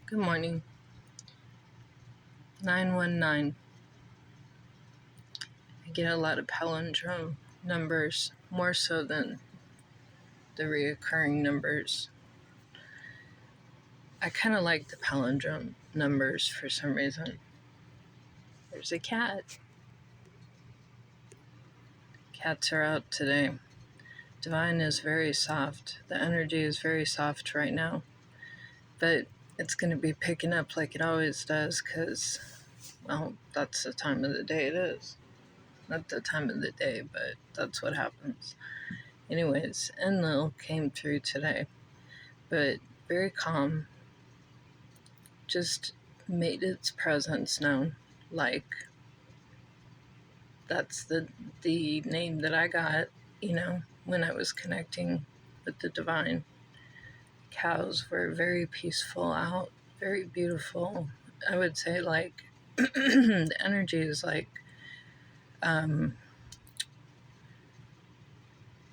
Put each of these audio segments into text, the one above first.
Good morning. 919. I get a lot of palindrome numbers, more so than the reoccurring numbers. I kind of like the palindrome numbers for some reason. There's a cat. Cats are out today. Divine is very soft. The energy is very soft right now. But it's going to be picking up like it always does because, well, that's the time of the day it is. Not the time of the day, but that's what happens. Anyways, Enlil came through today, but very calm, just made its presence known. Like, that's the name that I got, when I was connecting with the divine. Cows were very peaceful out, very beautiful. I would say, like, the energy is like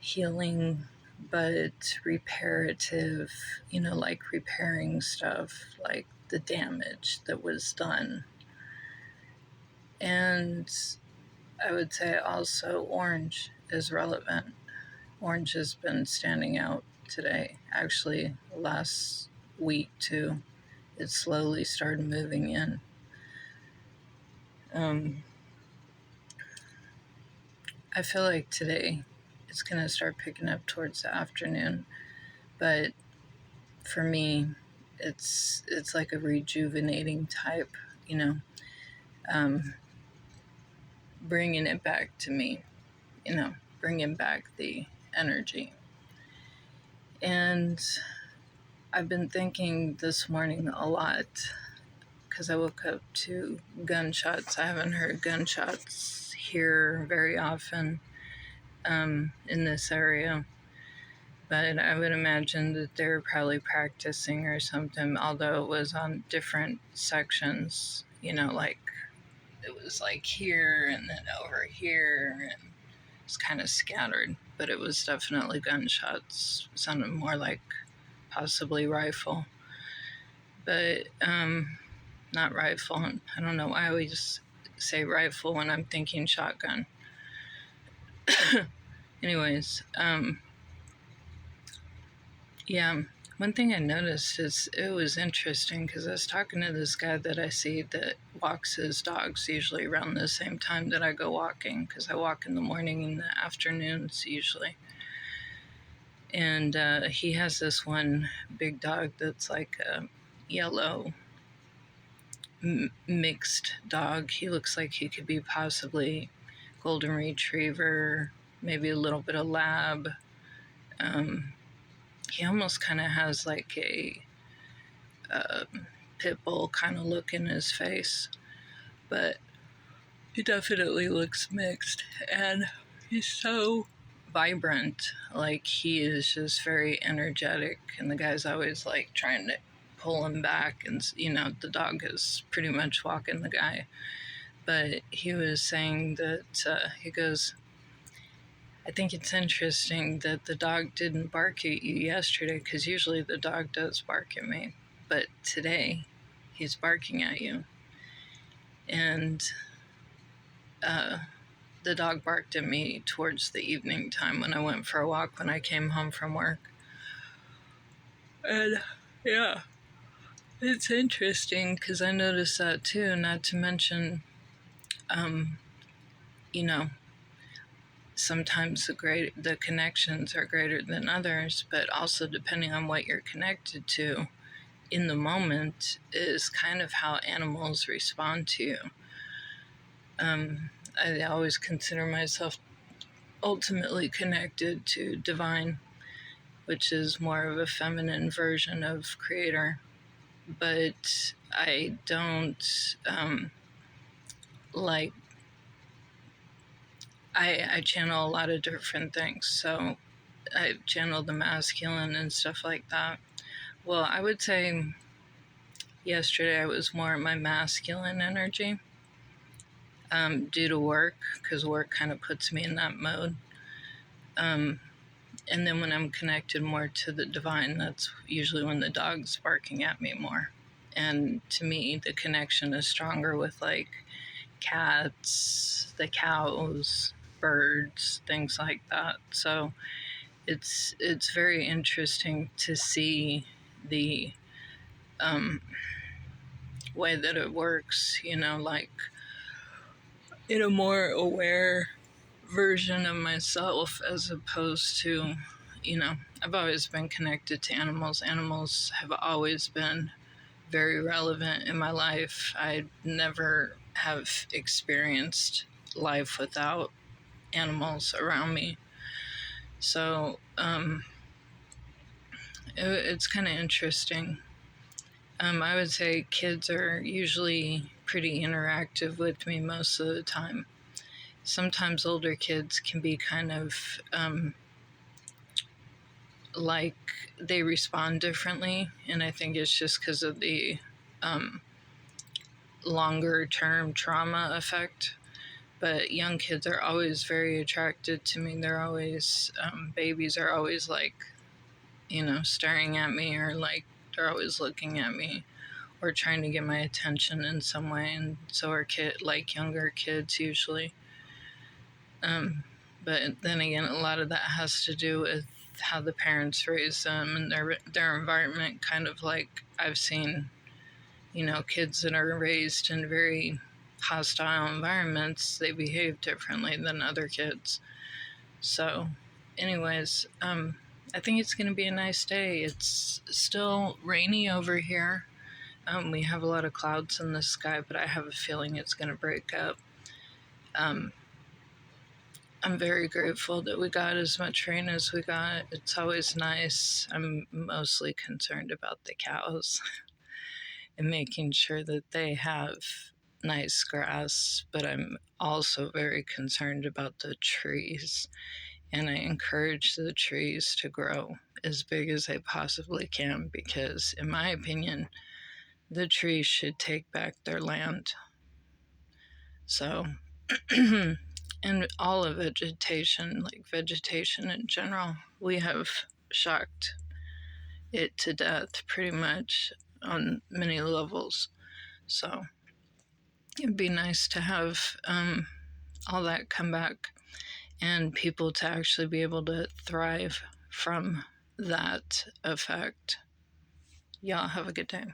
healing, but reparative, like repairing stuff, like the damage that was done. And I would say also orange is relevant. Orange has been standing out today. Actually, last week too. It slowly started moving in. I feel like today it's going to start picking up towards the afternoon. But for me, it's like a rejuvenating type, bringing it back to me, bringing back the energy. And I've been thinking this morning a lot because I woke up to gunshots. I haven't heard gunshots here very often in this area, but I would imagine that they're probably practicing or something, although it was on different sections, like it was like here and then over here, and it's kind of scattered, but it was definitely gunshots. It sounded more like possibly rifle, but not rifle. I don't know why I always say rifle when I'm thinking shotgun. Anyways, yeah, one thing I noticed is it was interesting because I was talking to this guy that I see that walks his dogs usually around the same time that I go walking, because I walk in the morning and the afternoons usually. And he has this one big dog that's like a yellow mixed dog. He looks like he could be possibly golden retriever, maybe a little bit of lab. He almost kind of has like a pit bull kind of look in his face, but he definitely looks mixed, and he's so vibrant. Like, he is just very energetic, and the guy's always like trying to pull him back, and the dog is pretty much walking the guy. But he was saying that he goes, I think it's interesting that the dog didn't bark at you yesterday, because usually the dog does bark at me, but today he's barking at you. And the dog barked at me towards the evening time when I went for a walk when I came home from work. And yeah, it's interesting because I noticed that too, not to mention, sometimes the connections are greater than others, but also depending on what you're connected to in the moment is kind of how animals respond to you. I always consider myself ultimately connected to divine, which is more of a feminine version of creator. But I don't I channel a lot of different things. So I channel the masculine and stuff like that. Well, I would say yesterday I was more in my masculine energy due to work, because work kind of puts me in that mode. And then when I'm connected more to the divine, that's usually when the dog's barking at me more. And to me, the connection is stronger with like cats, the cows, birds, things like that. So it's very interesting to see the um, way that it works. Like in a more aware version of myself, as opposed to, I've always been connected to animals. Animals have always been very relevant in my life. I never have experienced life without animals around me. So it's kind of interesting. I would say kids are usually pretty interactive with me most of the time. Sometimes older kids can be kind of like they respond differently, and I think it's just because of the longer term trauma effect. But young kids are always very attracted to me. They're always, babies are always like, staring at me, or like they're always looking at me or trying to get my attention in some way. And so are younger kids usually. But then again, a lot of that has to do with how the parents raise them and their environment. Kind of like I've seen, kids that are raised in very hostile environments, they behave differently than other kids. So, anyways, I think it's going to be a nice day. It's still rainy over here. We have a lot of clouds in the sky, but I have a feeling it's going to break up. I'm very grateful that we got as much rain as we got. It's always nice. I'm mostly concerned about the cows and making sure that they have nice grass, but I'm also very concerned about the trees. And I encourage the trees to grow as big as they possibly can because, in my opinion, the trees should take back their land. So, and all of vegetation, like vegetation in general, we have shocked it to death pretty much on many levels. So, it'd be nice to have all that come back and people to actually be able to thrive from that effect. Y'all have a good day.